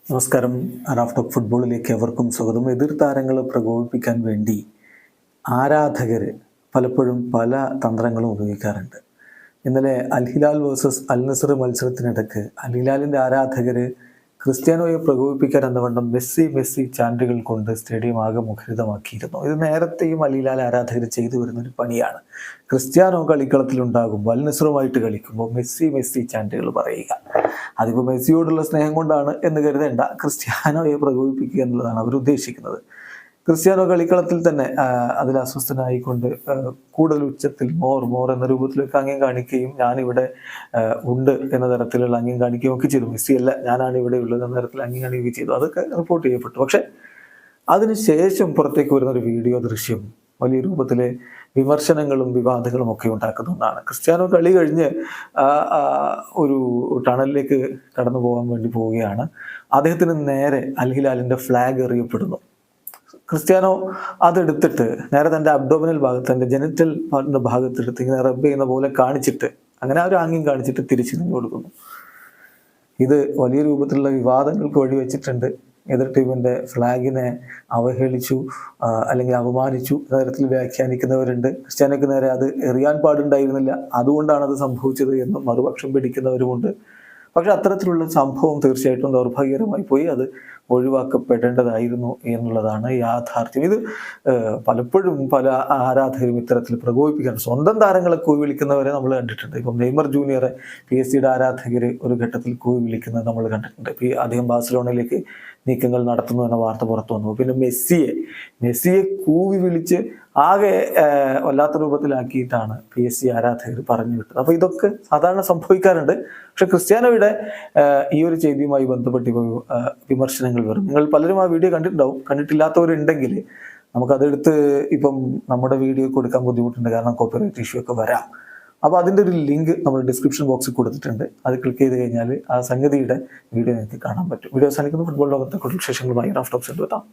നമസ്കാരം. Raf talk ഫുട്ബോളിലേക്ക് എവർക്കും സ്വാഗതം. എതിർ താരങ്ങളെ പ്രകോപിപ്പിക്കാൻ വേണ്ടി ആരാധകർ പലപ്പോഴും പല തന്ത്രങ്ങളും ഉപയോഗിക്കാറുണ്ട്. ഇന്നലെ അൽ ഹിലാൽ വേഴ്സസ് അൽ നസർ മത്സരത്തിനിടയ്ക്ക് അൽ ഹിലാലിൻ്റെ ആരാധകർ ക്രിസ്ത്യാനോയെ പ്രകോപിപ്പിക്കാൻ എന്നവണ്ണം മെസ്സി ചാൻഡുകൾ കൊണ്ട് സ്റ്റേഡിയം ആകെ മുഖരിതമാക്കിയിരുന്നു. ഇത് നേരത്തെയും അൽ ഹിലാൽ ആരാധകർ ചെയ്തു വരുന്നൊരു പണിയാണ്. ക്രിസ്ത്യാനോ കളിക്കളത്തിലുണ്ടാകുമ്പോൾ അൽ നസറുമായിട്ട് കളിക്കുമ്പോൾ മെസ്സി ചാൻഡുകൾ പറയുക. അതിപ്പോൾ മെസ്സിയോടുള്ള സ്നേഹം കൊണ്ടാണ് എന്ന് കരുതേണ്ട, ക്രിസ്ത്യാനോയെ പ്രകോപിപ്പിക്കുക എന്നുള്ളതാണ് അവർ ഉദ്ദേശിക്കുന്നത്. ക്രിസ്ത്യാനോ കളിക്കളത്തിൽ തന്നെ അതിൽ അസ്വസ്ഥനായിക്കൊണ്ട് കൂടുതൽ ഉച്ചത്തിൽ മോർ എന്ന രൂപത്തിലൊക്കെ ആംഗ്യം കാണിക്കുകയും ഞാനിവിടെ ഉണ്ട് എന്ന തരത്തിലുള്ള ആംഗ്യം കാണിക്കുകയും ഒക്കെ ചെയ്തു. മെസ്സി അല്ല, ഞാനാണ് ഇവിടെ ഉള്ളത് എന്ന തരത്തിൽ ആംഗ്യം കാണിക്കുകയും ചെയ്തു. അതൊക്കെ റിപ്പോർട്ട് ചെയ്യപ്പെട്ടു. പക്ഷെ അതിനുശേഷം പുറത്തേക്ക് വരുന്നൊരു വീഡിയോ ദൃശ്യം വലിയ രൂപത്തിലെ വിമർശനങ്ങളും വിവാദങ്ങളും ഒക്കെ ഉണ്ടാക്കുന്ന ഒന്നാണ്. ക്രിസ്ത്യാനോ കളി കഴിഞ്ഞ് ഒരു ടണലിലേക്ക് കടന്നു പോകാൻ വേണ്ടി പോവുകയാണ്. അദ്ദേഹത്തിന് നേരെ അൽ ഹിലാലിൻ്റെ ഫ്ലാഗ് എറിയപ്പെടുന്നു. ക്രിസ്ത്യാനോ അതെടുത്തിട്ട് നേരെ തൻ്റെ അബ്ഡോമിനൽ ഭാഗത്ത്, തൻ്റെ ജെനിറ്റൽ പാർട്ടിൻ്റെ ഭാഗത്തെടുത്ത് ഇങ്ങനെ റബ്ബ് ചെയ്യുന്ന പോലെ കാണിച്ചിട്ട്, അങ്ങനെ ഒരു ആംഗ്യം കാണിച്ചിട്ട് തിരിച്ചു നിന്ന് കൊടുക്കുന്നു. ഇത് വലിയ രൂപത്തിലുള്ള വിവാദങ്ങൾക്ക് വഴിവെച്ചിട്ടുണ്ട്. എതിർ ടീമിൻ്റെ ഫ്ലാഗിനെ അവഹേളിച്ചു അല്ലെങ്കിൽ അപമാനിച്ചു എന്ന തരത്തിൽ വ്യാഖ്യാനിക്കുന്നവരുണ്ട്. ക്രിസ്ത്യാനോയ്ക്ക് നേരെ അത് എറിയാൻ പാടുണ്ടായിരുന്നില്ല, അതുകൊണ്ടാണ് അത് സംഭവിച്ചത് എന്നും മറുപക്ഷം പിടിക്കുന്നവരുമുണ്ട്. പക്ഷെ അത്തരത്തിലുള്ള സംഭവം തീർച്ചയായിട്ടും ദൗർഭാഗ്യകരമായി പോയി. അത് ഒഴിവാക്കപ്പെടേണ്ടതായിരുന്നു എന്നുള്ളതാണ് യാഥാർത്ഥ്യം. ഇത് പലപ്പോഴും പല ആരാധകരും ഇത്തരത്തിൽ പ്രകോപിപ്പിക്കാറുണ്ട്. സ്വന്തം താരങ്ങളെ കൂവി വിളിക്കുന്നവരെ നമ്മൾ കണ്ടിട്ടുണ്ട്. ഇപ്പം നെയ്മർ ജൂനിയറെ PSG ആരാധകർ ഒരു ഘട്ടത്തിൽ കൂവി വിളിക്കുന്നത് നമ്മൾ കണ്ടിട്ടുണ്ട്. അദ്ദേഹം ബാഴ്സലോണയിലേക്ക് നീക്കങ്ങൾ നടത്തുന്നു എന്ന വാർത്ത പുറത്തു വന്നു. പിന്നെ മെസ്സിയെ കൂവി വിളിച്ച് ആകെ വല്ലാത്ത രൂപത്തിലാക്കിയിട്ടാണ് PSG ആരാധകർ പറഞ്ഞു വിട്ടത്. അപ്പോൾ ഇതൊക്കെ സാധാരണ സംഭവിക്കാറുണ്ട്. പക്ഷെ ക്രിസ്ത്യാനോയുടെ ഈ ഒരു ചെയ്തിയുമായി ബന്ധപ്പെട്ട് ഇപ്പോൾ വിമർശനങ്ങൾ വരും. നിങ്ങൾ പലരും ആ വീഡിയോ കണ്ടിട്ടുണ്ടാവും. കണ്ടിട്ടില്ലാത്തവരുണ്ടെങ്കിൽ നമുക്കതെടുത്ത് ഇപ്പം നമ്മുടെ വീഡിയോ കൊടുക്കാൻ ബുദ്ധിമുട്ടുണ്ട്, കാരണം കോപ്പിറൈറ്റ് ഇഷ്യൂ ഒക്കെ വരാം. അപ്പോൾ അതിൻ്റെ ഒരു ലിങ്ക് നമ്മൾ ഡിസ്ക്രിപ്ഷൻ ബോക്സിൽ കൊടുത്തിട്ടുണ്ട്. അത് ക്ലിക്ക് ചെയ്ത് കഴിഞ്ഞാൽ ആ സംഗതിയുടെ വീഡിയോ നിങ്ങൾക്ക് കാണാൻ പറ്റും. വീഡിയോ അവസാനിക്കുന്ന ഫുട്ബോൾ ലോകത്തെ കൂടുതൽ വിശേഷങ്ങളുമായി റാഫ് ടോക്സ് എത്താം.